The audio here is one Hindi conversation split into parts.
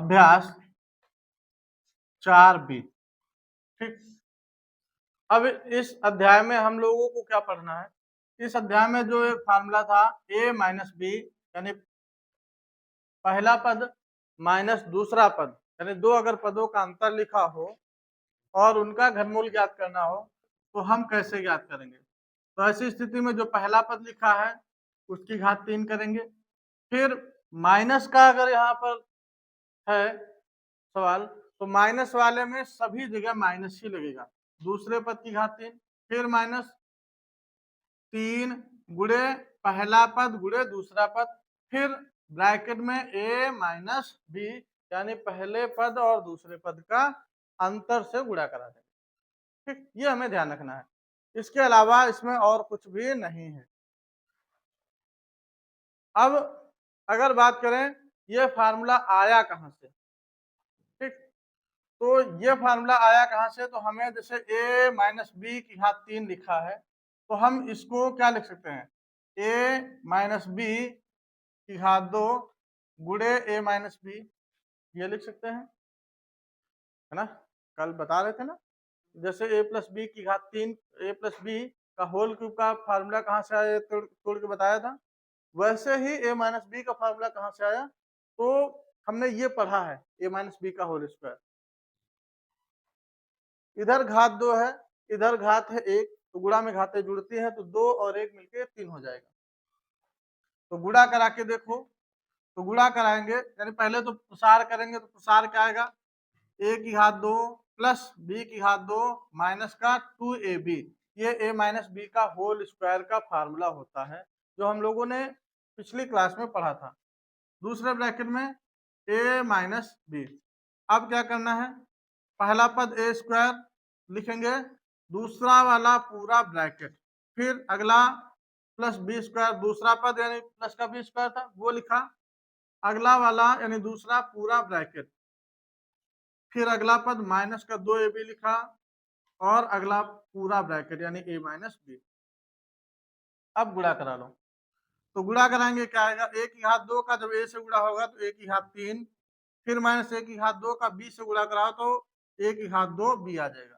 अभ्यास 4B। ठीक, अब इस अध्याय में हम लोगों को क्या पढ़ना है? इस अध्याय में जो एक फार्मूला था a माइनस बी, यानी पहला पद माइनस दूसरा पद, यानी दो अगर पदों का अंतर लिखा हो और उनका घनमूल ज्ञात करना हो तो हम कैसे ज्ञात करेंगे? तो ऐसी स्थिति में जो पहला पद लिखा है उसकी घात 3 करेंगे। फिर माइनस का अगर यहाँ पर है सवाल, तो माइनस वाले में सभी जगह माइनस ही लगेगा। दूसरे पद की घात 3, फिर माइनस 3 गुणे पहला पद गुणे दूसरा पद, फिर ब्रैकेट में a माइनस बी, यानी पहले पद और दूसरे पद का अंतर से गुणा करा देंगे। ठीक, ये हमें ध्यान रखना है। इसके अलावा इसमें और कुछ भी नहीं है। अब अगर बात करें ये फार्मूला आया कहां से? ठीक, तो ये फार्मूला आया कहां से? तो हमें जैसे a माइनस बी की घात 3 लिखा है तो हम इसको क्या लिख सकते हैं? a माइनस बी की घात 2 गुणे a माइनस बी, ये लिख सकते हैं, है ना? कल बता रहे थे ना, जैसे a प्लस बी की घात 3, a प्लस बी का होल क्यूब का फार्मूला कहाँ से आया तोड़ के बताया था। वैसे ही a माइनस बी का फार्मूला कहाँ से आया? तो हमने ये पढ़ा है a माइनस बी का होल स्क्वायर। इधर घात 2 है, इधर घात है 1, तो गुणा में घातें जुड़ती है तो 2 और 1 मिलके 3 हो जाएगा। तो गुणा करा के देखो, तो गुणा कराएंगे यानी पहले तो प्रसार करेंगे, तो प्रसार क्या आएगा? a की घात 2 प्लस b की घात 2 माइनस का 2ab, ये a माइनस बी का होल स्क्वायर का फार्मूला होता है जो हम लोगों ने पिछली क्लास में पढ़ा था। दूसरे ब्रैकेट में a माइनस बी। अब क्या करना है? पहला पद a स्क्वायर लिखेंगे, दूसरा वाला पूरा ब्रैकेट, फिर अगला प्लस बी स्क्वायर, दूसरा पद यानी प्लस का बी स्क्वायर था वो लिखा, अगला वाला यानी दूसरा पूरा ब्रैकेट, फिर अगला पद माइनस का 2ab लिखा और अगला पूरा ब्रैकेट यानी a माइनस बी। अब गुणा करा लो, तो गुणा कराएंगे क्या आएगा? a की घात 2 का जब a से गुणा होगा तो a की घात 3, फिर माइनस a की घात 2 का b से गुणा कराओ तो a की घात 2 b आ जाएगा।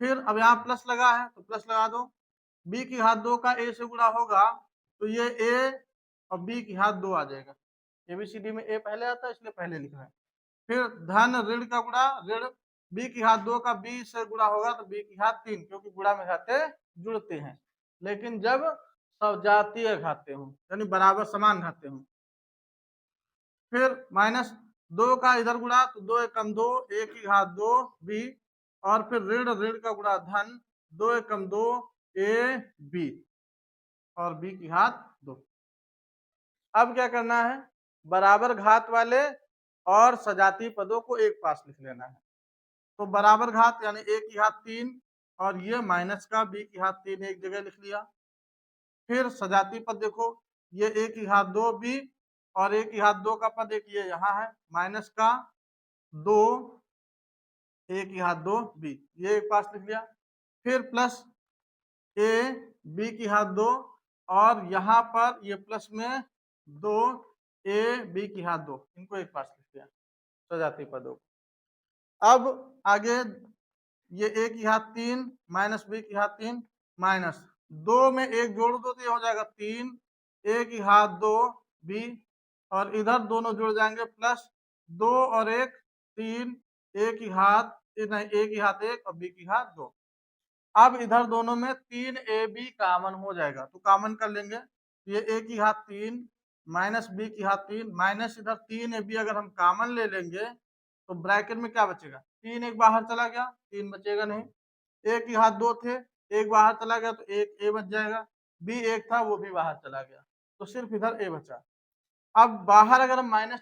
फिर अब यहाँ प्लस लगा है तो प्लस लगा दो, b की घात 2 का a से गुणा होगा तो ये a और b की घात 2 आ जाएगा। एबीसीडी में a पहले आता है इसलिए पहले लिखा है। फिर धन ऋण का गुणा, ऋण b की घात 2 का b से गुणा होगा तो b की घात 3, क्योंकि गुणा में घाते जुड़ते हैं, लेकिन जब सजातीय घाते हों यानी बराबर समान घाते हों। फिर माइनस 2 का इधर गुणा तो 2 एकम 2, a की घात 2 b, और फिर ऋण ऋण का गुणा धन 2 एकम 2 a b और b की घात 2। अब क्या करना है? बराबर घात वाले और सजातीय पदों को एक पास लिख लेना है। तो बराबर घात यानी a की घात 3 और ये माइनस का b की घात 3 एक जगह लिख लिया। फिर सजातीय पद देखो, ये a की घात 2b और a की घात 2 का पद एक ये यहाँ है माइनस का 2 a की घात 2b, ये एक पास लिख लिया। फिर प्लस a b की घात 2 और यहाँ पर ये प्लस में 2 a b की घात 2, इनको एक पास लिख लिया सजातीय पदों को। अब आगे ये a की घात 3 माइनस b की घात 3 माइनस 2 में एक जोड़ दो तो ये हो जाएगा 3 a की घात 2 b, और इधर दोनों जुड़ जाएंगे प्लस 2 और 1 3 a की घात नहीं a की घात 1 और b की घात 2। अब इधर दोनों में 3ab कॉमन हो जाएगा तो कॉमन कर लेंगे, ये a की घात 3 माइनस b की घात 3 माइनस इधर 3ab अगर हम कॉमन ले लेंगे तो ब्रैकेट में क्या बचेगा? 3 एक बाहर चला गया, 3 बचेगा नहीं। a की घात 2 थे, एक बाहर चला गया तो एक a बच जाएगा, b एक था वो भी बाहर चला गया तो सिर्फ इधर a बचा। अब बाहर अगर हम माइनस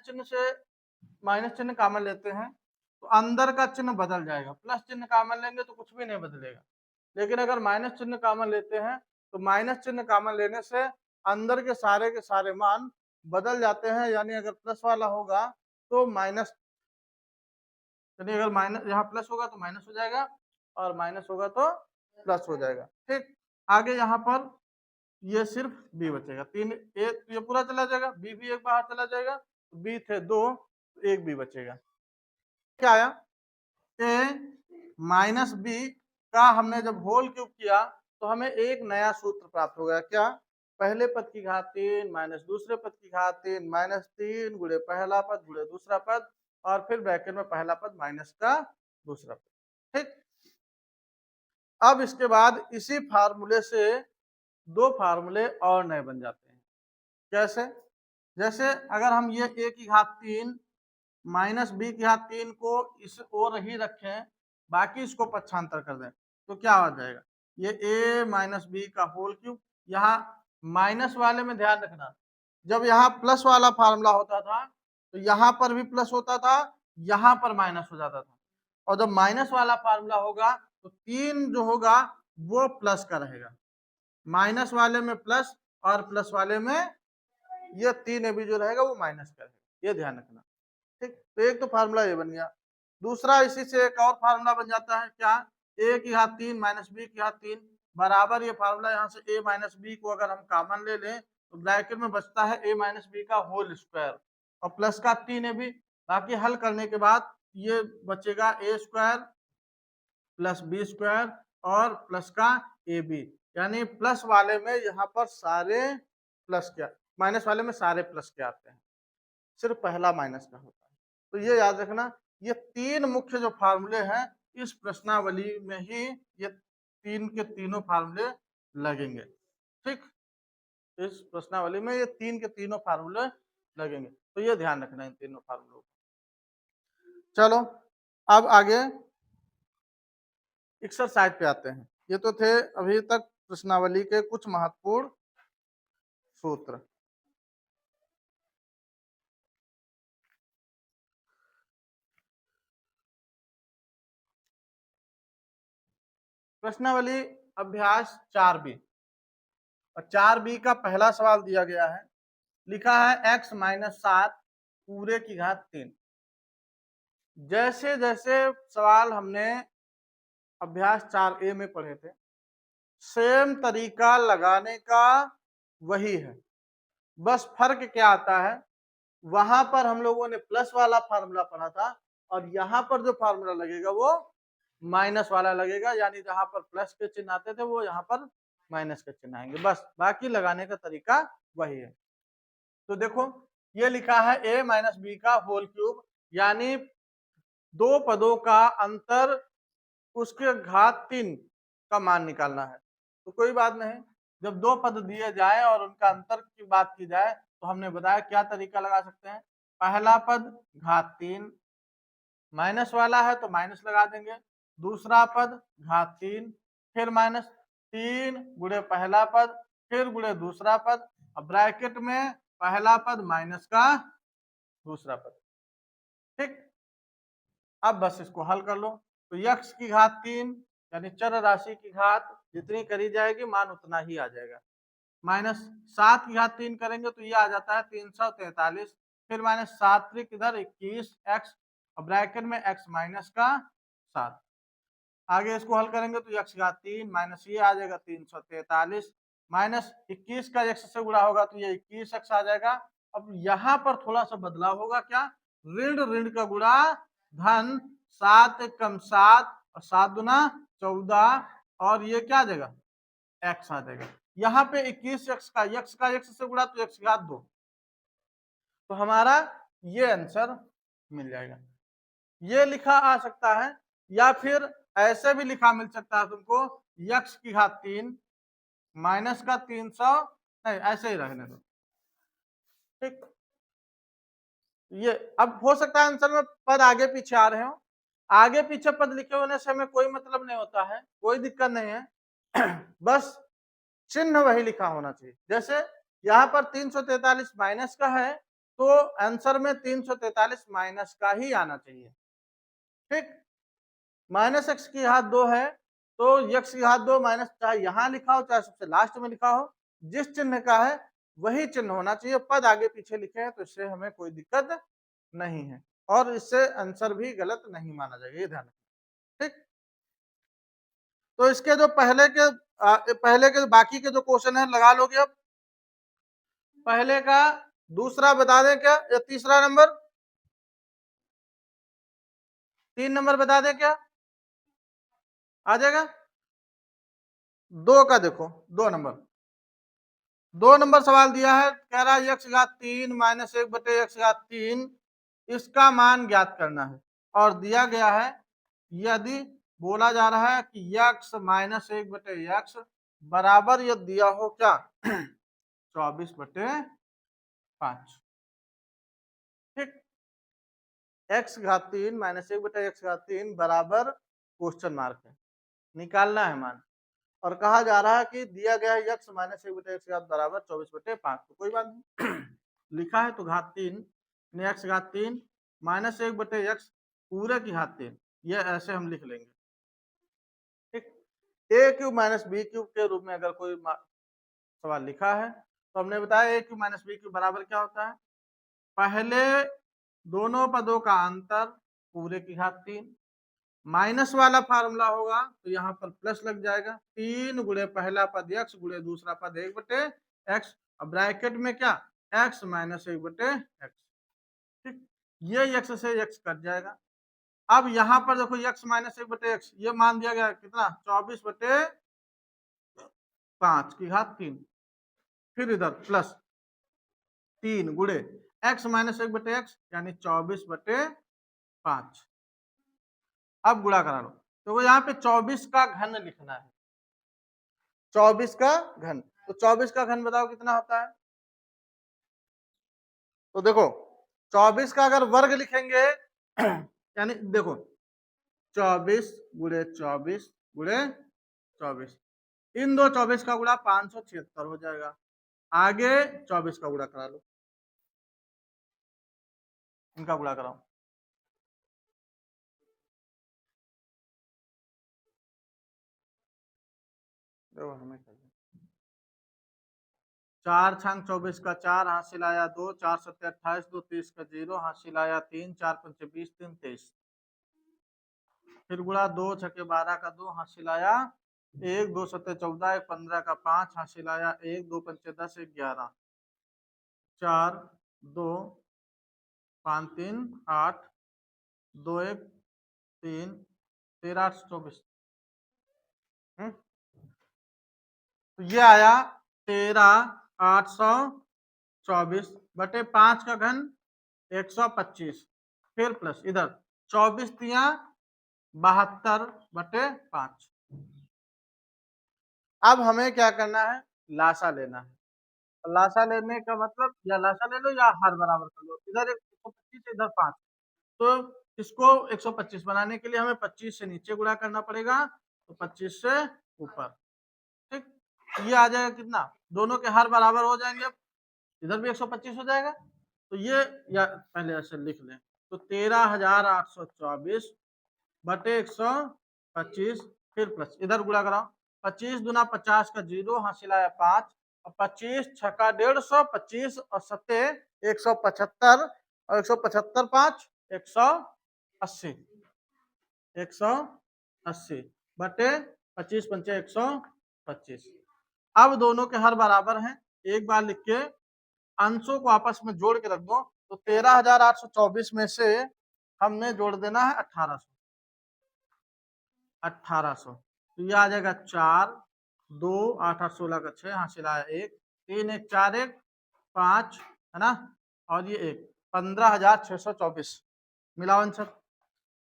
चिन्ह कॉमन लेते हैं तो अंदर का चिन्ह बदल जाएगा, प्लस चिन्ह कॉमन लेंगे तो कुछ भी नहीं बदलेगा, लेकिन अगर माइनस चिन्ह कॉमन लेते हैं तो माइनस चिन्ह कॉमन लेने से अंदर के सारे मान बदल जाते हैं, यानी अगर प्लस वाला होगा तो माइनस, यानी अगर माइनस यहाँ प्लस होगा तो माइनस हो जाएगा और माइनस होगा तो प्लस हो जाएगा। ठीक, आगे यहाँ पर ये सिर्फ b बचेगा, 3 a ये पूरा चला जाएगा, b भी एक बाहर चला जाएगा, b थे 2 तो एक बी बचेगा। क्या आया, ए माइनस बी का हमने जब होल क्यूब किया तो हमें एक नया सूत्र प्राप्त हो गया। क्या, पहले पद की घात 3 माइनस दूसरे पद की घात 3 माइनस 3 गुणे पहला पद गुणे दूसरा पद और फिर ब्रैकेट में पहला पद माइनस का दूसरा पद। ठीक, अब इसके बाद इसी फार्मूले से दो फार्मूले और नए बन जाते हैं। कैसे, जैसे अगर हम ये ए की घात 3 माइनस बी की घात 3 को इस ओर ही रखें, बाकी इसको पक्षांतर कर दें, तो क्या हो जाएगा, ये ए माइनस बी का होल क्यूब। यहाँ माइनस वाले में ध्यान रखना, जब यहाँ प्लस वाला फार्मूला होता था तो यहाँ पर भी प्लस होता था, यहाँ पर माइनस हो जाता था, और जब माइनस वाला फार्मूला होगा तो 3 जो होगा वो प्लस का रहेगा, माइनस वाले में प्लस और प्लस वाले में ये 3 भी जो रहेगा वो माइनस का रहेगा, ये ध्यान रखना। ठीक, तो एक तो फार्मूला ये बन गया। दूसरा इसी से एक और फार्मूला बन जाता है, क्या, ए की घात 3 माइनस बी की घात 3 बराबर, ये फार्मूला यहाँ से ए माइनस बी को अगर हम कॉमन ले लें तो ब्रैकेट में बचता है ए माइनस बी का होल स्क्वायर और प्लस का 3 भी। बाकी हल करने के बाद ये बचेगा ए स्क्वायर प्लस बी स्क्वायर और प्लस का ए बी, यानी प्लस वाले में यहाँ पर सारे प्लस क्या, माइनस वाले में सारे प्लस के आते हैं, सिर्फ पहला माइनस का होता है। तो ये याद रखना, ये तीन मुख्य जो फार्मूले हैं इस प्रश्नावली में ही ये तीन के तीनों फार्मूले लगेंगे। ठीक, इस प्रश्नावली में ये तीन के तीनों फार्मूले लगेंगे, तो ये ध्यान रखना इन तीनों फार्मूलों को। चलो अब आगे एक्सरसाइज पे आते हैं। ये तो थे अभी तक प्रश्नावली के कुछ महत्वपूर्ण सूत्र। प्रश्नावली अभ्यास 4B और 4B का पहला सवाल दिया गया है, लिखा है x माइनस 7 पूरे की घात 3। जैसे जैसे सवाल हमने अभ्यास 4A में पढ़े थे, सेम तरीका लगाने का वही है, बस फर्क क्या आता है, वहां पर हम लोगों ने प्लस वाला फार्मूला पढ़ा था और यहाँ पर जो फार्मूला लगेगा वो माइनस वाला लगेगा, यानी जहां पर प्लस के चिन्ह आते थे वो यहाँ पर माइनस के चिन्ह आएंगे, बस बाकी लगाने का तरीका वही है। तो देखो ये लिखा है a माइनस बी का होल क्यूब, यानी दो पदों का अंतर उसके घात 3 का मान निकालना है। तो कोई बात नहीं, जब दो पद दिए जाए और उनका अंतर की बात की जाए तो हमने बताया क्या तरीका लगा सकते हैं, पहला पद घात 3 माइनस वाला है तो माइनस लगा देंगे, दूसरा पद घात 3 फिर माइनस 3 गुणे पहला पद फिर गुणे दूसरा पद, अब ब्रैकेट में पहला पद माइनस का दूसरा पद। ठीक, अब बस इसको हल कर लो, तो x की घात 3 यानी चर राशि की घात जितनी करी जाएगी मान उतना ही आ जाएगा, माइनस 7 की घात 3 करेंगे तो ये आ जाता है 343, फिर माइनस 7 इधर 21x और ब्रैकेट में x माइनस का 7। आगे इसको हल करेंगे तो x घात 3 माइनस ये आ जाएगा 343 माइनस 21 का x से गुणा होगा तो ये 21x आ जाएगा। अब यहाँ पर थोड़ा सा बदलाव होगा, क्या, ऋण ऋण का गुणा धन, 7 कम 7 और 7 गुना 14 और ये क्या आ जाएगा x आ जाएगा। यहाँ पे 21x का x से गुणा तो x घात 2, तो हमारा ये आंसर मिल जाएगा। ये लिखा आ सकता है या फिर ऐसे भी लिखा मिल सकता है तुमको, x की घात 3 माइनस का 300, नहीं ऐसे ही रहने दो। ठीक, ये अब हो सकता है आंसर में पद आगे पीछे आ रहे हो, आगे पीछे पद लिखे होने से हमें कोई मतलब नहीं होता है, कोई दिक्कत नहीं है बस चिन्ह वही लिखा होना चाहिए। जैसे यहाँ पर 343 माइनस का है तो आंसर में 343 माइनस का ही आना चाहिए। ठीक, माइनस एक्स की घात 2 है तो x की घात 2 माइनस, चाहे यहाँ लिखा हो चाहे सबसे लास्ट में लिखा हो, जिस चिन्ह का है वही चिन्ह होना चाहिए। पद आगे पीछे लिखे हैं तो इससे हमें कोई दिक्कत नहीं है और इससे आंसर भी गलत नहीं माना जाएगा, ये ध्यान रखना। ठीक, तो इसके जो पहले के बाकी के जो क्वेश्चन है लगा लोगे। अब पहले का दूसरा बता दें क्या या तीसरा नंबर, 3 नंबर बता दे क्या आ जाएगा? 2 का देखो, 2 नंबर सवाल दिया है, कह रहा है x घात 3 माइनस 1 बटे x घात 3 इसका मान ज्ञात करना है। और दिया गया है यदि बोला जा रहा है कि x माइनस 1 बटे x बराबर यदि दिया हो क्या 24 बटे 5। ठीक, x घात 3 माइनस 1 बटे x घात 3 बराबर क्वेश्चन मार्क है, निकालना है मान। और कहा जा रहा है कि दिया गया है x माइनस 1 बटे x घात बराबर 24 बटे 5। तो कोई बात नहीं लिखा है तो घात 3 x घात 3 माइनस 1 बटे x पूरे की घात 3 ये ऐसे हम लिख लेंगे। ठीक, a cube minus b cube के रूप में अगर कोई सवाल लिखा है तो हमने बताया a cube minus b cube बराबर क्या होता है, पहले दोनों पदों का अंतर पूरे की घात 3 माइनस वाला फार्मूला होगा तो यहाँ पर प्लस लग जाएगा 3 गुणे पहला पद x गुणे दूसरा पद 1 बटे x और ब्रैकेट में क्या x माइनस 1 बटे x। ठीक, ये x से x कट जाएगा। अब यहाँ पर देखो x माइनस 1 बटे x ये मान दिया गया कितना 24 बटे 5 की घात 3, फिर इधर प्लस 3 गुणे x माइनस 1 बटे x यानी 24 बटे 5। अब गुणा करा लो तो यहाँ पे 24 का घन लिखना है, 24 का घन। तो 24 का घन बताओ कितना होता है? तो देखो 24 का अगर वर्ग लिखेंगे यानी देखो 24 गुणे 24 गुणे 24 इन दो 24 का गुणा 576 हो जाएगा। आगे 24 का गुणा करा लो, इनका गुणा कराओ। देखो हमें 4 छंग 24 का 4 हासिल आया 2, 4 सत्ते 28, 2 30 का 0 हासिल आया 3, 4 पंचे 20, 3 23। फिर गुणा 2 छके 12 का 2 हासिल आया 1, 2 सत्ते 14, 1 15 का 5 हासिल आया 1, 2 पंचे 10, 1 11, 4 2 5 3 8, 2 1 3 13 8 24। तो ये आया 13,824 बटे 5 का घन 125, फिर प्लस इधर 24 तिया 72 बटे 5। अब हमें क्या करना है लासा लेना है। लासा लेने का मतलब या लासा ले लो या हर बराबर कर लो, इधर 125 इधर 5। तो इसको 125 बनाने के लिए हमें 25 से नीचे गुणा करना पड़ेगा तो 25 से ऊपर। ठीक, ये आ जाएगा कितना, दोनों के हर बराबर हो जाएंगे, इधर भी 125 हो जाएगा। तो ये या पहले ऐसे लिख लें तो 13,824 बटे 125 फिर प्लस इधर गुणा कराओ 25 दुना 50 का 0 हासिल आया 5 और 25 छक्का 150, 25 और 7 175 और 175 5 180, 180 बटे 25 पंचे 125। अब दोनों के हर बराबर हैं, एक बार लिख के अंशों को आपस में जोड़ के रख दो तो 13,824 में से हमने जोड़ देना है 1800। तो ये आ जाएगा 4 2 8 8 16 का 6 हासिल आया 1 3 1 4 1 5 है ना, और ये 1 15,624 मिलाओ आंसर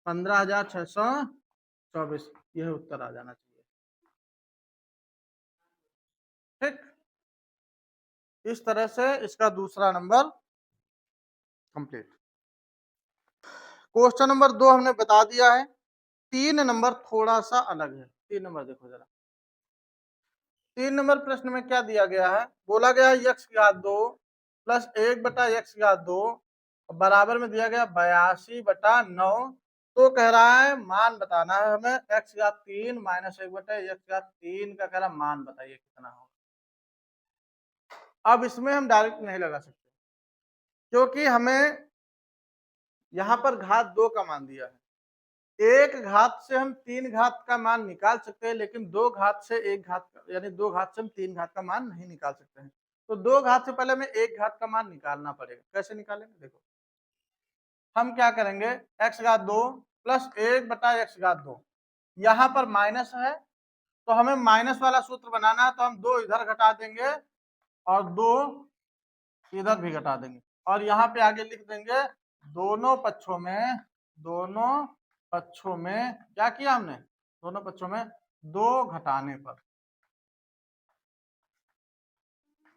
15,624 यह उत्तर आ जाना चाहिए। ठीक, इस तरह से इसका दूसरा नंबर कंप्लीट। क्वेश्चन नंबर 2 हमने बता दिया है। 3 नंबर थोड़ा सा अलग है। 3 नंबर देखो जरा, 3 नंबर प्रश्न में क्या दिया गया है, बोला गया है x की घात 2 प्लस 1 बटा x की घात 2 बराबर में दिया गया 82 बटा 9। तो कह रहा है मान बताना है हमें x की घात 3 माइनस 1 बटा x की घात 3 का कह रहा मान बताइए कितना होगा। अब इसमें हम डायरेक्ट नहीं लगा सकते क्योंकि हमें यहाँ पर घात 2 का मान दिया है। एक घात से हम 3 घात का मान निकाल सकते हैं लेकिन 2 घात से 1 घात यानी 2 घात से हम 3 घात का मान नहीं निकाल सकते हैं। तो 2 घात से पहले हमें 1 घात का मान निकालना पड़ेगा। कैसे निकालेंगे देखो, हम क्या करेंगे x घात 2 प्लस 1/x²। यहाँ पर माइनस है तो हमें माइनस वाला सूत्र बनाना है, तो हम 2 इधर घटा देंगे और 2 इधर भी घटा देंगे और यहाँ पे आगे लिख देंगे दोनों पक्षों में क्या किया हमने, दोनों पक्षों में 2 घटाने पर,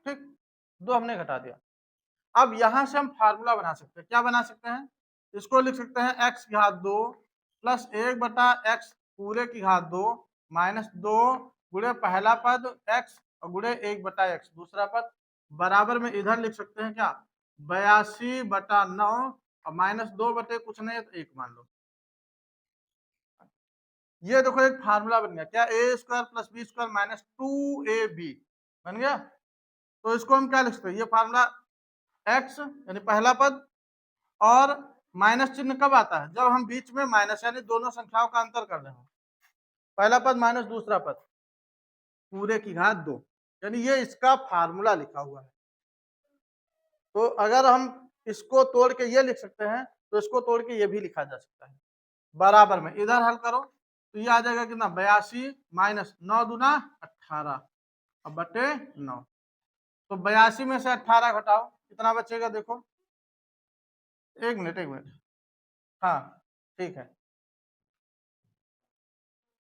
ठीक, 2 हमने घटा दिया। अब यहां से हम फार्मूला बना सकते हैं, क्या बना सकते हैं, इसको लिख सकते हैं x² प्लस 1/x पूरे की घात 2 माइनस 2 गुणे पहला पद x और गुणे 1/x दूसरा पद, बराबर में इधर लिख सकते हैं क्या 82/9 और माइनस 2 बटे कुछ नहीं तो 1 मान लो। ये देखो एक फार्मूला बन गया, क्या a² plus b² minus 2ab बन गया। तो इसको हम क्या लिख सकते हैं, ये फार्मूला x यानी पहला पद और माइनस चिन्ह कब आता है, जब हम बीच में माइनस यानी दोनों संख्याओं का अंतर कर रहे हो, पहला पद माइनस दूसरा पद पूरे की घात 2, यानी ये इसका फार्मूला लिखा हुआ है। तो अगर हम इसको तोड़ के ये लिख सकते हैं तो इसको तोड़ के ये भी लिखा जा सकता है। बराबर में इधर हल करो तो ये आ जाएगा कितना 82 माइनस 9 दूना 18 अब बटे 9। तो 82 में से 18 घटाओ कितना बचेगा, देखो 1 मिनट, हाँ ठीक है,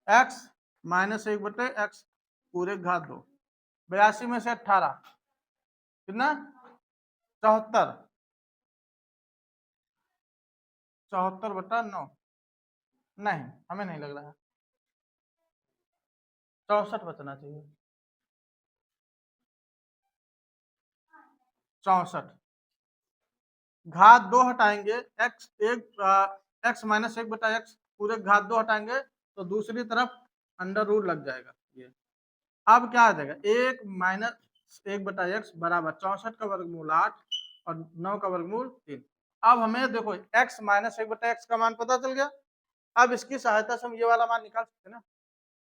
x माइनस 1/x पूरे घात 2, 82 में से 18 कितना 74/9, नहीं हमें नहीं लग रहा है 64 बचना चाहिए, 64 घात 2 हटाएंगे x माइनस 1/x पूरे घात 2 हटाएंगे तो दूसरी तरफ अंडर रूट लग जाएगा ये। अब क्या आ जाएगा 1 माइनस 1/x बराबर 64 का वर्गमूल 8 और 9 का वर्गमूल 3। अब हमें देखो x माइनस 1/x का मान पता चल गया। अब इसकी सहायता से हम ये वाला मान निकाल सकते हैं ना,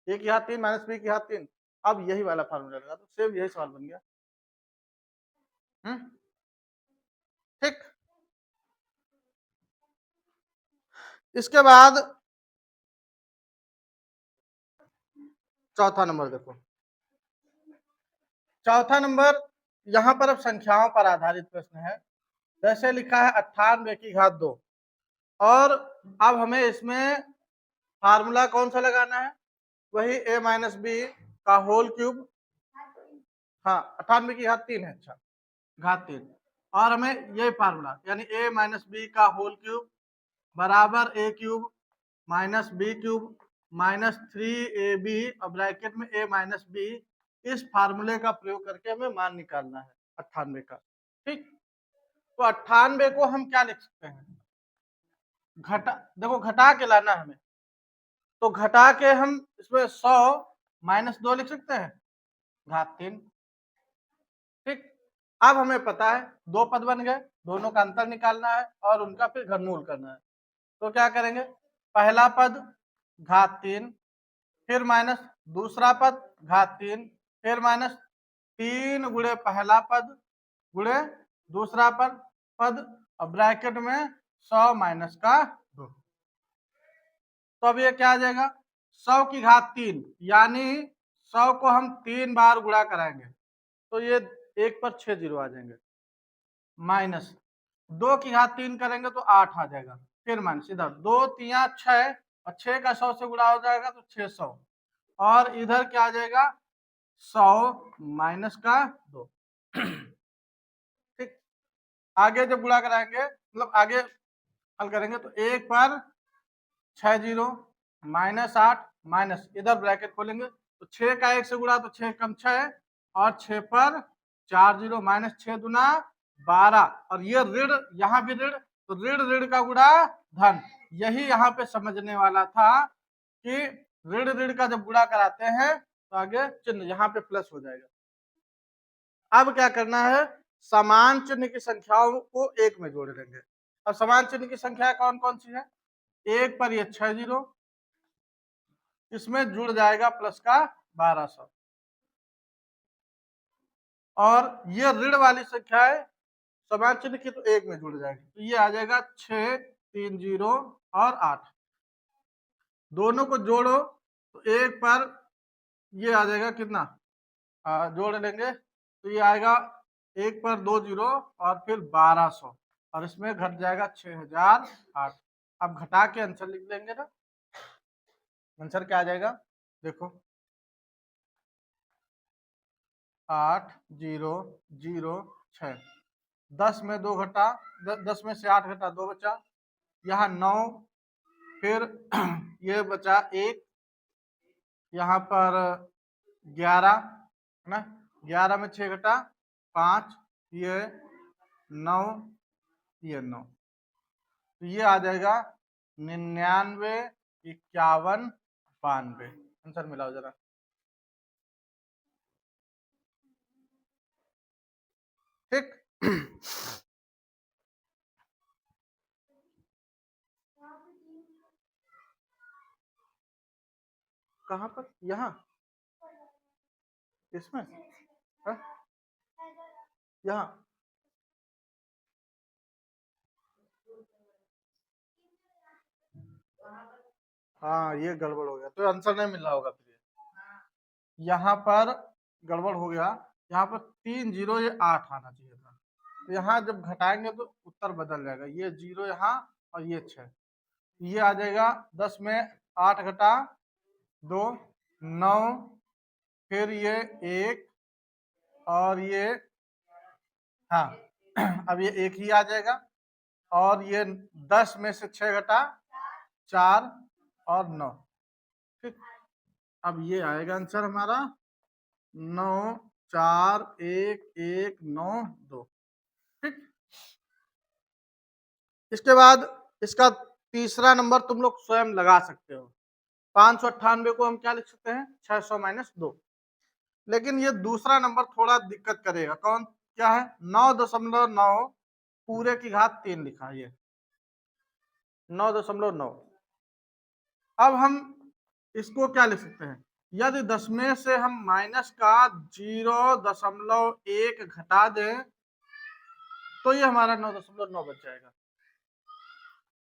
a की घात 3 माइनस b की घात 3। अब यही वाला फार्मूला लगा तो सेम यही सवाल बन गया। ठीक, इसके बाद चौथा नंबर देखो, चौथा नंबर यहाँ पर अब संख्याओं पर आधारित प्रश्न है। जैसे लिखा है 98 की घात 2 और अब हमें इसमें फार्मूला कौन सा लगाना है, वही a माइनस बी का होल क्यूब, हाँ 98 की घात 3 है, अच्छा घात 3, और हमें ये फार्मूला यानी a माइनस बी का होल क्यूब बराबर a cube minus b cube minus 3ab और ब्रैकेट में a माइनस बी, इस फार्मूले का प्रयोग करके हमें मान निकालना है 98 का। ठीक, तो 98 को हम क्या लिख सकते हैं, घटा, देखो घटा के लाना है हमें, तो घटा के हम इसमें 100 माइनस 2 लिख सकते हैं घात 3। ठीक, अब हमें पता है 2 पद बन गए, दोनों का अंतर निकालना है और उनका फिर घनमूल करना है। तो क्या करेंगे, पहला पद घात 3 फिर माइनस दूसरा पद घात 3 फिर माइनस 3 गुणे पहला पद गुणे दूसरा पद और ब्रैकेट में 100 माइनस का 2। तो अब ये क्या आ जाएगा 100 की घात 3 यानी 100 को हम 3 बार गुणा कराएंगे तो ये 1 पर 6 जीरो आ जाएंगे, माइनस 2 की घात 3 करेंगे तो 8 आ जाएगा, फिर माइनस इधर 2 3 6 और 6 का 100 से गुणा हो जाएगा तो 600 और इधर क्या आ जाएगा 100 माइनस का 2। ठीक, आगे जब गुणा कराएंगे मतलब आगे हल करेंगे तो 1 पर 6 जीरो माइनस 8 माइनस इधर ब्रैकेट खोलेंगे तो 6 का 1 से गुणा तो 6 कम 6 और 6 पर 4 जीरो माइनस 6 दुना 12 और ये ऋण यहाँ भी ऋण, तो ऋण ऋण का गुणा धन, यही यहाँ पे समझने वाला था कि ऋण ऋण का जब गुणा कराते हैं तो आगे चिन्ह यहाँ पे प्लस हो जाएगा। अब क्या करना है, समान चिन्ह की संख्याओं को एक में जोड़ देंगे। अब समान चिन्ह की संख्या कौन कौन सी है, 1 पर ये 6 जीरो, इसमें जुड़ जाएगा प्लस का 1200 और ये ऋण वाली संख्या है समान चिन्ह की तो 1 में जुड़ जाएगी तो ये आ जाएगा 6 3 0 और 8। दोनों को जोड़ो तो एक पर ये आ जाएगा कितना, जोड़ लेंगे तो ये आएगा एक पर 2 जीरो और फिर 1200 और इसमें घट जाएगा 6008। अब घटा के आंसर लिख लेंगे ना, आंसर क्या आ जाएगा देखो 8006। 10 में 2 घटा, 10 में से 8 घटा 2 बचा, यहाँ 9, फिर ये बचा 1, यहाँ पर 11 है ना, 11 में 6 घटा 5, ये 9, ये 9, तो ये आ जाएगा 99, 51, 92। आंसर मिलाओ जरा। ठीक। कहाँ पर, यहाँ इसमें है? यहाँ हाँ ये गड़बड़ हो गया तो आंसर नहीं मिल रहा होगा फिर, यहाँ पर गड़बड़ हो गया, यहाँ पर 3 जीरो ये 8 आना चाहिए था, तो यहाँ जब घटाएंगे तो उत्तर बदल जाएगा, ये 0 यहाँ और ये 6, ये आ जाएगा 10 में 8 घटा 2, 9, फिर ये 1 और ये हाँ अब ये 1 ही आ जाएगा, और ये 10 में से 6 घटा 4 और 9। ठीक, अब ये आएगा आंसर हमारा 9 4 1 1 9 2। ठीक, इसके बाद इसका तीसरा नंबर तुम लोग स्वयं लगा सकते हो। 598 को हम क्या लिख सकते हैं, 600 माइनस 2। लेकिन ये दूसरा नंबर थोड़ा दिक्कत करेगा, कौन क्या है, 9.9 पूरे की घात 3 लिखा है, ये 9.9। अब हम इसको क्या लिख सकते हैं, यदि 10 में से हम माइनस का 0.1 घटा दें तो ये हमारा 9.9 बच जाएगा।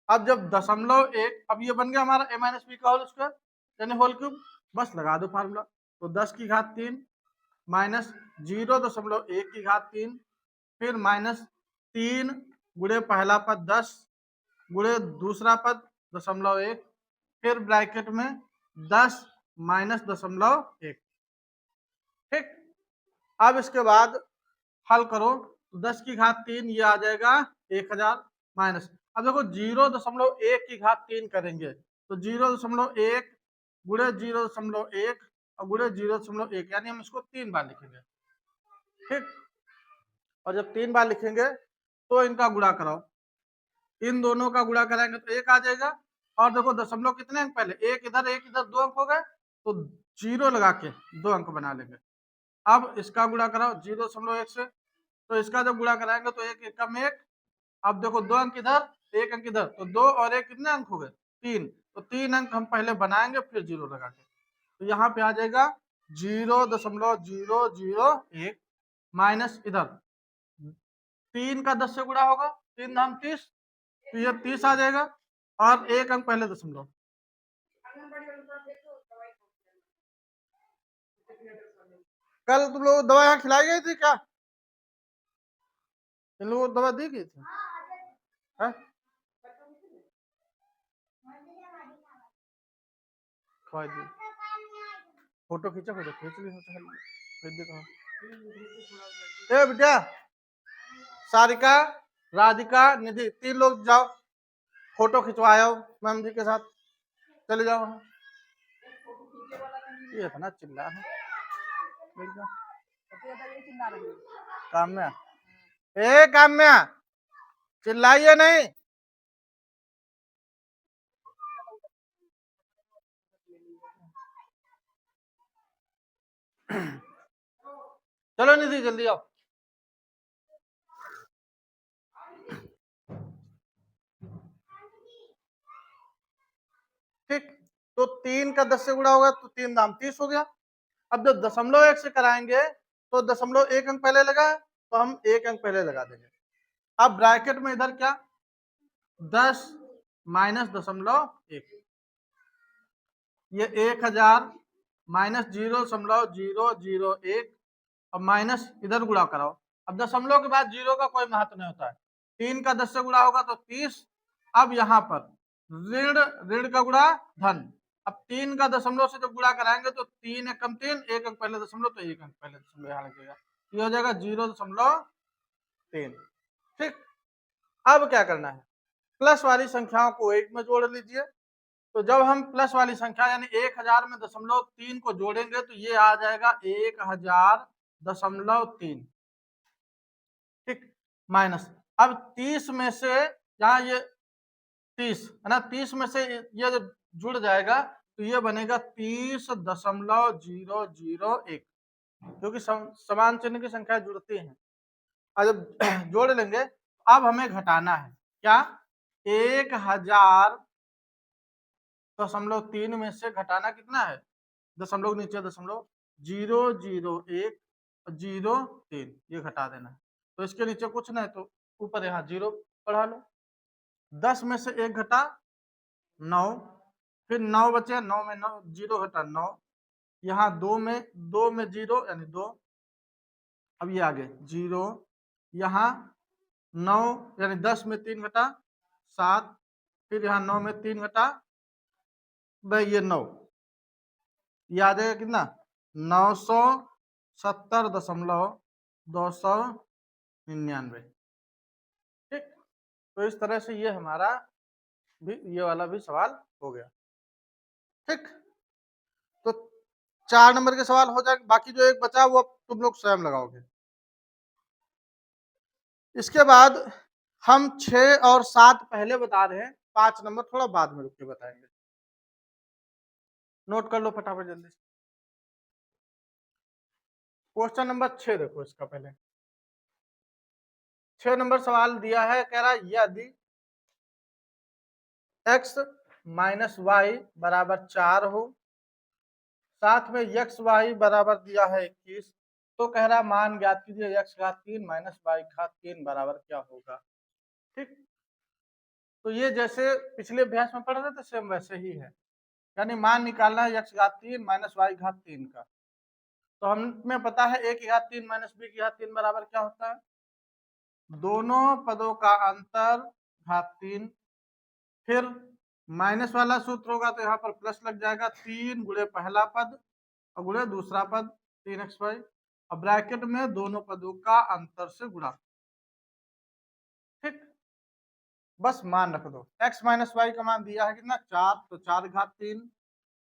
अब जब 0.1, अब ये बन गया हमारा a माइनस बी का होल स्क्वायर यानी होल क्यूब, बस लगा दो फार्मूला, तो 10 की घात 3 माइनस 0.1 की घात 3, फिर माइनस 3 गुणे पहला पद 10 गुणे दूसरा पद 0.1, फिर ब्रैकेट में 10 माइनस 0.1। ठीक, अब इसके बाद हल करो तो 10 की घात 3 ये आ जाएगा 1000 माइनस, अब देखो 0.1 की घात 3 करेंगे तो 0.1 गुणे 0.1 और गुणे 0.1 यानी हम इसको 3 बार लिखेंगे। ठीक, और जब 3 बार लिखेंगे तो इनका गुणा कराओ, इन दोनों का गुणा कराएंगे तो 1 आ जाएगा, और देखो दशमलव कितने अंक पहले, एक इधर 2 अंक हो गए, तो 0 लगा के 2 अंक बना लेंगे। अब इसका गुणा कराओ 0.1 से, तो इसका जब गुणा कराएंगे तो 1 एकम 1, अब देखो 2 अंक इधर 1 अंक इधर, तो 2 और 1 कितने अंक हो गए 3, तो 3 अंक हम पहले बनाएंगे फिर 0 लगा के, तो यहाँ पे आ जाएगा 0.001 माइनस इधर 3 का 10 से गुणा होगा, 3 धाम 30, तो ये 30 आ जाएगा, और 1 अंक पहले दशमलव। कल तुम लोग दवा यहाँ खिलाई गई थी क्या, इन लोगों को दवा दी गई थी है? खवाई दी, फोटो खींचा, फोटो खींच ली, ए बेटा सारिका राधिका निधि 3 लोग जाओ फोटो खिंचवाओ मैम जी के साथ, चले जाओ वहाँ। ये इतना चिल्ला है काम्या, ए काम्या चिल्लाइए नहीं। चलो निधि जल्दी आओ। ठीक, तो 3 का 10 से गुणा होगा तो 3 दाम 30 हो गया। अब जब 0.1 से कराएंगे तो 0.1 अंक पहले लगा तो हम 1 अंक पहले लगा देंगे। अब ब्रैकेट में इधर क्या 10 माइनस 0.1, ये 1000 माइनस 0.001 और माइनस इधर गुणा कराओ। अब दशमलव के बाद जीरो का कोई महत्व नहीं होता है। 3 का 10 से गुणा होगा तो 30। अब यहाँ पर ऋण ऋण का गुणा धन। अब 3 का दशमलव से जब गुणा कराएंगे तो 3 एकम 3, एक अंक पहले दशमलव, तो एक अंक पहले दशमलव यहाँ लगेगा, ये हो जाएगा 0.3। ठीक, अब क्या करना है, प्लस वाली संख्याओं को एक में जोड़ लीजिए। तो जब हम प्लस वाली संख्या यानी 1000 में 0.3 को जोड़ेंगे तो ये आ जाएगा 1000.3। ठीक, माइनस, अब 30 में से यहाँ ये 30 है ना, 30 में से ये जब जुड़ जाएगा तो ये बनेगा 30.001, क्योंकि समान चिन्ह की संख्या जुड़ती है। और जब जोड़ लेंगे, अब हमें घटाना है क्या, 1000.3 में से घटाना कितना है, दशमलव नीचे दशमलव, 001 और 03, ये घटा देना है। तो इसके नीचे कुछ नहीं तो ऊपर यहाँ 0 बढ़ा लो। 10 में से 1 घटा 9, फिर 9 बचे, 9 में 9 0 घटा 9, यहाँ 2 में 0 यानी 2, अब ये आगे 0, यहाँ 9 यानी 10 में 3 घटा 7, फिर यहाँ 9 में 3 घटा भाई ये 9, ये आ जाएगा कितना 970.299। ठीक, तो इस तरह से ये हमारा भी ये वाला भी सवाल हो गया। ठीक, तो 4 नंबर के सवाल हो जाएगा, बाकी जो एक बचा वो तुम लोग स्वयं लगाओगे। इसके बाद हम 6 और 7 पहले बता रहे हैं, 5 नंबर थोड़ा बाद में रुक के बताएंगे। नोट कर लो फटाफट जल्दी से। क्वेश्चन नंबर 6 देखो, इसका पहले 6 नंबर सवाल दिया है, कह रहा है यदि x माइनस वाई बराबर 4 हो, साथ में x y बराबर दिया है 21, तो कह रहा मान ज्ञात कीजिए x घात 3 माइनस y घात 3 बराबर क्या होगा। ठीक, तो ये जैसे पिछले अभ्यास में पढ़ रहे थे सेम वैसे ही है, यानी मान निकालना है x घात 3 माइनस y घात 3 का। तो हमें पता है a की घात 3 माइनस b की घात 3 बराबर क्या होता है, दोनों पदों का अंतर घात 3, फिर माइनस वाला सूत्र होगा तो यहाँ पर प्लस लग जाएगा, 3 गुणे पहला पद और गुणे दूसरा पद 3xy, और ब्रैकेट में दोनों पदों का अंतर से गुणा। ठीक, बस मान रख दो, x माइनस वाई का मान दिया है कितना 4, तो 4 घात 3,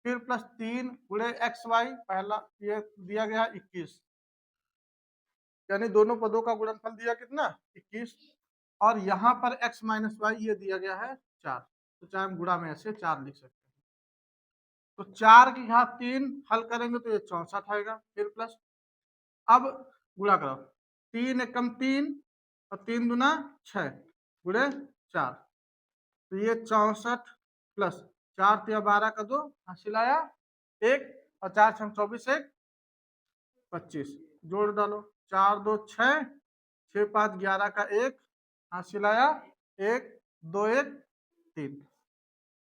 फिर प्लस 3 गुणे एक्स वाई, पहला ये दिया गया 21, यानी दोनों पदों का गुणनफल दिया कितना 21, और यहाँ पर x माइनस वाई ये दिया गया है 4, तो चाहे हम गुणा में ऐसे 4 लिख सकते हैं। तो 4 की घात 3 हल करेंगे तो ये 64 आएगा, फिर प्लस, अब गुणा करो, 3 एकम 3 और 3 दूना 6 गुणे 4, तो ये 64 प्लस 4 तिया 12 का 2 हासिल आया 1, और 4 छंग 24 1 25, जोड़ डालो, 4 2 6, 6 5 11 का 1 हासिल आया 1 2 1 3,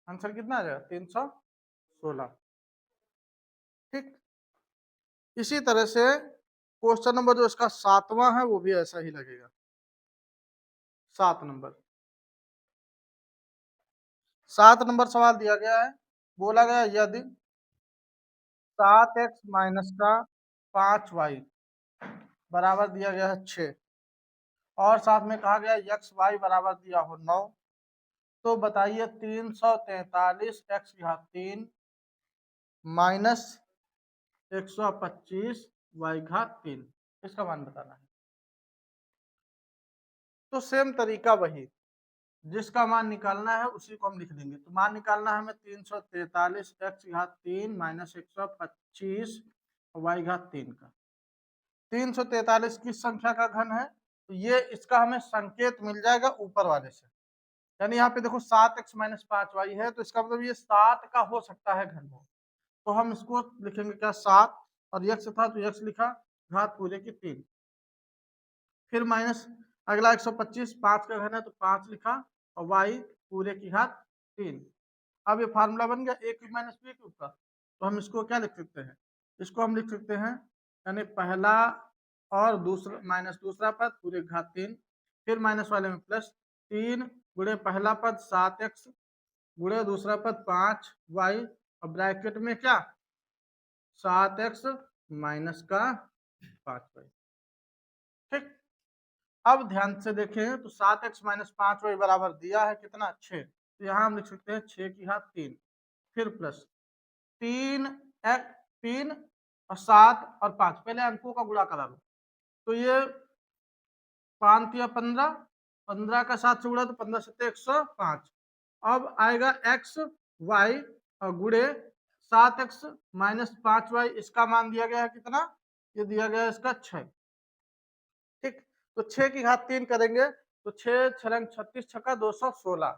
आंसर कितना आ जाएगा 316। ठीक, इसी तरह से क्वेश्चन नंबर जो इसका 7वां है वो भी ऐसा ही लगेगा। 7 नंबर, 7 नंबर सवाल दिया गया है, बोला गया यदि 7x माइनस का 5y बराबर दिया गया है 6, और साथ में कहा गया x y बराबर दिया हो 9, तो बताइए 343 x की घात 3 माइनस 125 y घात 3, इसका मान बताना है। तो सेम तरीका वही, जिसका मान निकालना है उसी को हम लिख देंगे। तो मान निकालना है हमें 343 x घात 3 माइनस 125 y घात 3 का। 343 किस संख्या का घन है, तो ये इसका हमें संकेत मिल जाएगा ऊपर वाले से, यानी यहाँ पे देखो 7x माइनस 5y है, तो इसका मतलब ये 7 का हो सकता है घन हो, तो हम इसको लिखेंगे क्या 7, और x था तो x लिखा, घात पूरे की 3, फिर माइनस अगला 125, 5 का घन है तो 5 लिखा, और y पूरे की घात 3। अब ये फार्मूला बन गया a cube minus b cube का, तो हम इसको क्या लिख सकते हैं, इसको हम लिख सकते हैं यानी पहला और दूसरा माइनस दूसरा पद पूरे घात 3, फिर माइनस वाले में प्लस 3 गुणे पहला पद 7x गुणे दूसरा पद 5y और ब्रैकेट में क्या 7x माइनस का 5y। ठीक, अब ध्यान से देखें तो 7x माइनस 5y बराबर दिया है कितना 6, तो यहाँ हम लिख सकते हैं 6 की घात 3, फिर प्लस 3 और 7 और 5, पहले अंकों का गुणा करा लो, तो ये 5 या 15, 15 का 7 से गुणा तो 15 7 105। अब आएगा x y और गुणे 7x माइनस 5y, इसका मान दिया गया है कितना, ये दिया गया है इसका 6। ठीक, तो 6 की घात 3 करेंगे तो 6 छलंग 36 छक्का 216,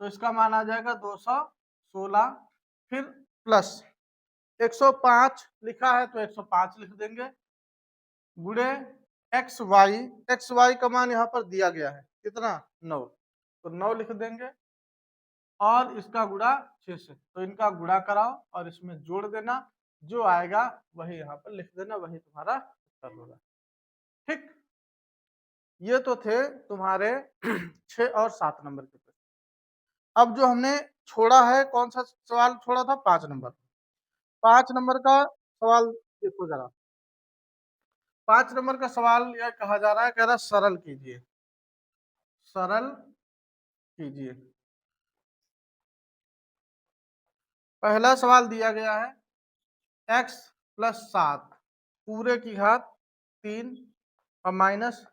तो इसका मान आ जाएगा 216, फिर प्लस 105 लिखा है तो 105 लिख देंगे गुणे एक्स वाई का मान यहाँ पर दिया गया है कितना 9, तो 9 लिख देंगे और इसका गुणा 6 से, तो इनका गुणा कराओ और इसमें जोड़ देना, जो आएगा वही यहाँ पर लिख देना, वही तुम्हारा उत्तर होगा। ठीक, ये तो थे तुम्हारे 6 और 7 नंबर के प्रश्न। अब जो हमने छोड़ा है कौन सा सवाल छोड़ा था, 5 नंबर, 5 नंबर का सवाल देखो जरा। 5 नंबर का सवाल यह कहा जा रहा है, कह रहा सरल कीजिए, सरल कीजिए। पहला सवाल दिया गया है x प्लस 7 पूरे की घात 3 और माइनस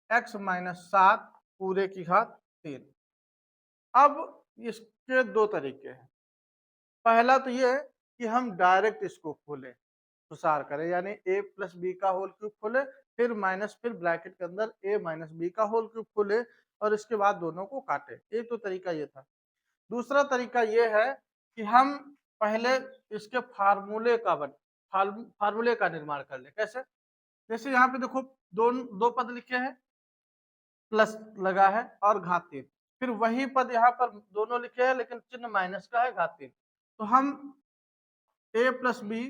x माइनस 7 पूरे की घात 3। अब इसके दो तरीके हैं, पहला तो ये कि हम डायरेक्ट इसको खोलें, प्रसार करें, यानी a प्लस बी का होल क्यूब खोले, फिर माइनस, फिर ब्रैकेट के अंदर a माइनस बी का होल क्यूब खोले और इसके बाद दोनों को काटे। एक तो तरीका ये था। दूसरा तरीका ये है कि हम पहले इसके फार्मूले का निर्माण कर ले। कैसे, जैसे यहाँ पे देखो दो पद लिखे हैं, प्लस लगा है और घात 3, फिर वही पद यहाँ पर दोनों लिखे हैं लेकिन चिन्ह माइनस का है घात 3, तो हम a प्लस बी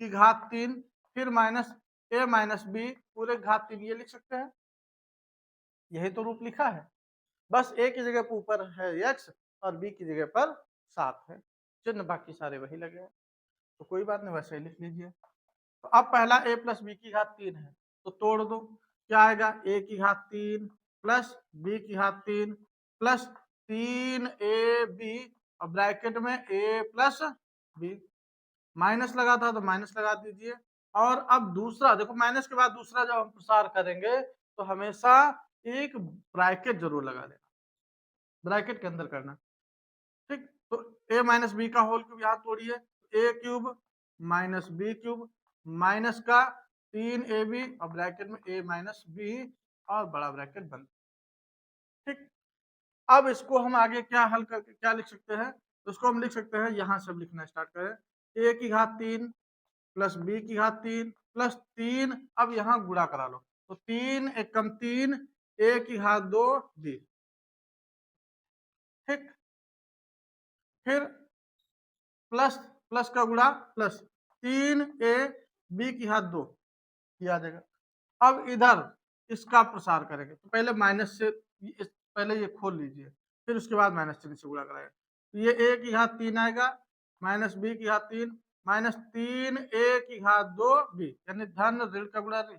की घात 3 फिर माइनस a माइनस बी पूरे घात 3 ये लिख सकते हैं, यही तो रूप लिखा है, बस a की जगह पर ऊपर है x और b की जगह पर 7 है, चिन्ह बाकी सारे वही लगे हैं, तो कोई बात नहीं, वैसे ही लिख लीजिए। तो अब पहला a प्लस बी की घात 3 है तो तोड़ दो, क्या आएगा a की घात 3 प्लस b की घात 3 प्लस 3ab और ब्रैकेट में a प्लस b, माइनस लगा था तो माइनस लगा दीजिए। और अब दूसरा देखो, माइनस के बाद दूसरा जब हम प्रसार करेंगे तो हमेशा एक ब्रैकेट जरूर लगा देना, ब्रैकेट के अंदर करना। ठीक, तो a माइनस बी का होल क्यूब यहाँ तोड़िए, a cube minus b cube minus का 3ab और ब्रैकेट में a माइनस बी और बड़ा ब्रैकेट बंद। ठीक, अब इसको हम आगे क्या हल करके क्या लिख सकते हैं, तो इसको हम लिख सकते हैं, यहाँ से लिखना स्टार्ट करें, a की घात 3 प्लस बी की घात 3 प्लस 3, अब यहाँ गुणा करा लो, तो 3 एकम 3 a की घात 2 b। ठीक, फिर प्लस प्लस का गुणा प्लस 3a b की घात 2 ये आ जाएगा। अब इधर इसका प्रसार करेंगे तो पहले माइनस से पहले ये खोल लीजिए, फिर उसके बाद माइनस चिन्ह से गुणा कराएंगे, तो ये a की घात 3 आएगा माइनस बी की घात 3 माइनस 3a की घात 2 b, यानी धन ऋण का गुणा ऋण,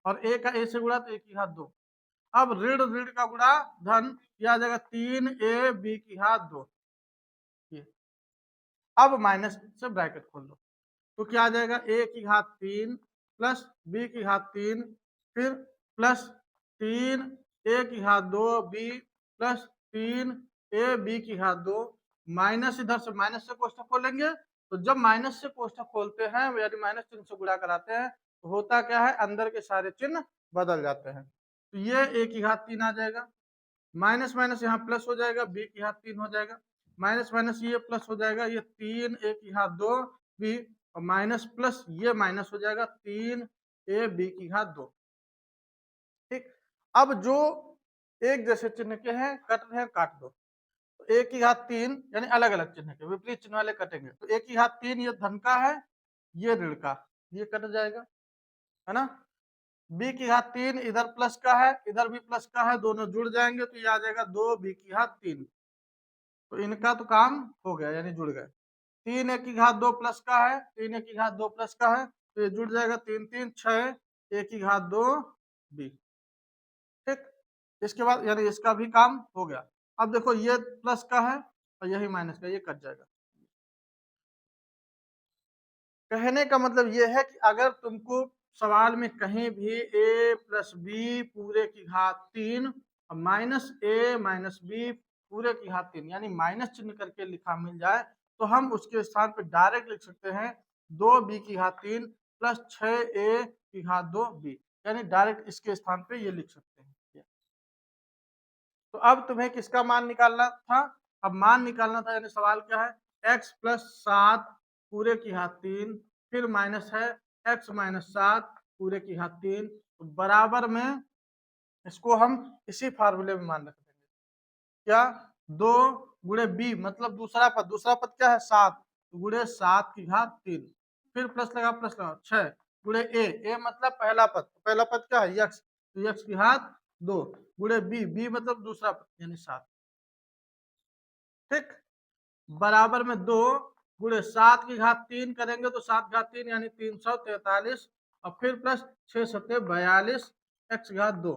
और a का a से गुणा तो a की घात 2, अब ऋण ऋण का गुणा धन, यह आ जाएगा 3ab की घात 2। अब माइनस से ब्रैकेट खोल दो तो क्या आ जाएगा, a की घात 3 प्लस b की घात 3 फिर प्लस 3a की घात 2 b प्लस 3ab की घात 2 माइनस, इधर से माइनस से कोष्ठक खोलेंगे, तो जब माइनस से कोष्ठक खोलते हैं यानी माइनस चिन्ह से गुणा कराते हैं तो होता क्या है, अंदर के सारे चिन्ह बदल जाते हैं, तो ये a की घात 3 आ जाएगा, माइनस माइनस यहाँ प्लस हो जाएगा, b की घात 3 हो जाएगा, माइनस माइनस ये प्लस हो जाएगा, ये 3a की घात 2 b और माइनस प्लस ये माइनस हो जाएगा 3ab की घात 2। ठीक, अब जो एक जैसे चिन्ह के हैं कट रहे हैं काट दो, तो a की घात 3 यानी अलग अलग चिन्ह के विपरीत चिन्ह वाले कटेंगे, तो a की घात 3 ये धन का है, ये ऋण का, ये कट जाएगा, है ना। b की घात 3 इधर प्लस का है, इधर भी प्लस का है, दोनों जुड़ जाएंगे तो ये आ जाएगा 2b की घात 3। तो इनका तो काम हो गया यानी जुड़ गए। 3a की घात 2 प्लस का है, 3a की घात 2 प्लस का है, तो ये जुड़ जाएगा 3 3 6 a की घात 2 b। ठीक, इसके बाद यानी इसका भी काम हो गया। अब देखो ये प्लस का है और यही माइनस का, ये कट जाएगा। कहने का मतलब ये है कि अगर तुमको सवाल में कहीं भी a प्लस बी पूरे की घात 3 और माइनस a माइनस बी पूरे की घात 3 यानी माइनस चिन्ह करके लिखा मिल जाए, तो हम उसके स्थान पे डायरेक्ट लिख सकते हैं 2b की घात 3 प्लस 6a की घात 2b, यानी डायरेक्ट इसके स्थान पे ये लिख सकते हैं। तो अब तुम्हें किसका मान निकालना था? अब मान निकालना था, यानी सवाल क्या है, x प्लस 7 पूरे की घात 3 फिर माइनस है x माइनस 7 पूरे की घात 3, तो बराबर में इसको हम इसी फार्मूले में मान रख देंगे। क्या? 2 गुणे b मतलब दूसरा पद क्या है 7, गुणे 7 की घात 3 फिर प्लस लगा 6 गुणे a मतलब पहला पद क्या है x, तो x की घात 2 गुणे b मतलब दूसरा पद यानी 7। ठीक, बराबर में 2 गुणे 7 की घात 3 करेंगे तो 7 घात 3 यानी 343 और फिर प्लस 6 सत्ते 42 x घात 2,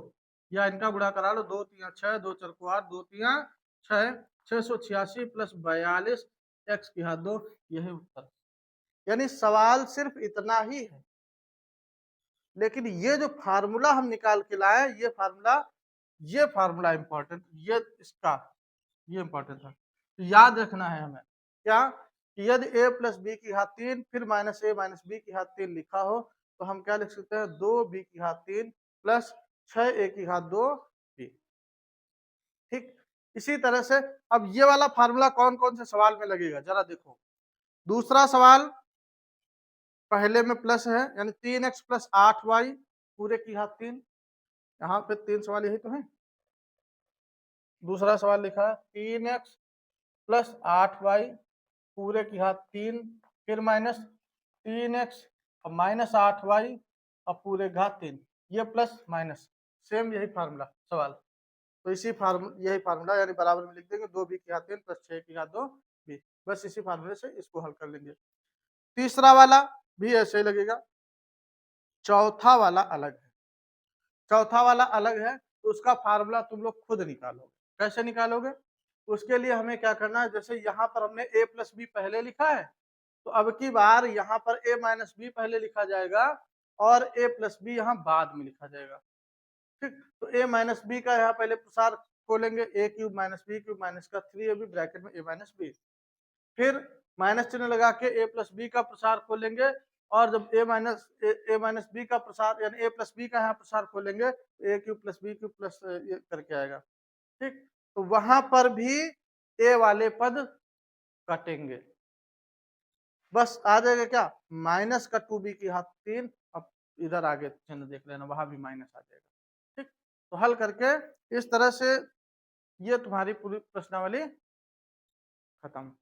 या इनका गुणा करा लो, 2 3 6 2 4 को 8 2 3 6 686 प्लस 42 x की घात 2, यही उत्तर। यानी सवाल सिर्फ इतना ही है, लेकिन ये जो फार्मूला हम निकाल के लाए ये फार्मूला इंपॉर्टेंट, ये इसका ये इंपॉर्टेंट था, तो याद रखना है हमें क्या, कि यदि a प्लस बी की घात 3 फिर माइनस a माइनस बी की घात 3 लिखा हो तो हम क्या लिख सकते हैं 2b की घात 3 प्लस 6a की घात 2b। ठीक, इसी तरह से अब ये वाला फार्मूला कौन कौन से सवाल में लगेगा जरा देखो। दूसरा सवाल पहले में प्लस है यानी 3x प्लस 8y पूरे की घात 3, यहाँ पे 3 सवाल यही तो है। दूसरा सवाल लिखा है 3x प्लस 8y पूरे की घात 3 फिर माइनस 3x और माइनस 8y और पूरे घात 3, ये प्लस माइनस सेम यही फार्मूला सवाल, तो यही फार्मूला यानी बराबर में लिख देंगे 2b की घात 3 प्लस 6 की घात 2b, बस इसी फार्मूले से इसको हल कर लेंगे। तीसरा वाला भी ऐसे ही लगेगा, चौथा वाला अलग है। चौथा वाला अलग है तो उसका फार्मूला तुम लोग खुद निकालोगे। कैसे निकालोगे? उसके लिए हमें क्या करना है, जैसे यहाँ पर हमने a प्लस बी पहले लिखा है, तो अब की बार यहाँ पर a माइनस बी पहले लिखा जाएगा और a प्लस बी यहाँ बाद में लिखा जाएगा। ठीक, तो a माइनस बी का यहाँ पहले प्रसार खोलेंगे, a cube minus b cube minus का 3ab ब्रैकेट में a माइनस बी, फिर माइनस चिन्ह लगा के a प्लस बी का प्रसार खोलेंगे, और जब a माइनस बी का प्रसार यानी a प्लस बी का यहाँ प्रसार खोलेंगे तो a cube plus b cube plus ये करके आएगा। ठीक, तो वहां पर भी a वाले पद कटेंगे, बस आ जाएगा क्या माइनस का 2b की घात 3, अब इधर आगे चिन्ह देख लेना वहां भी माइनस आ जाएगा। ठीक, तो हल करके इस तरह से ये तुम्हारी पूरी प्रश्नावली खत्म।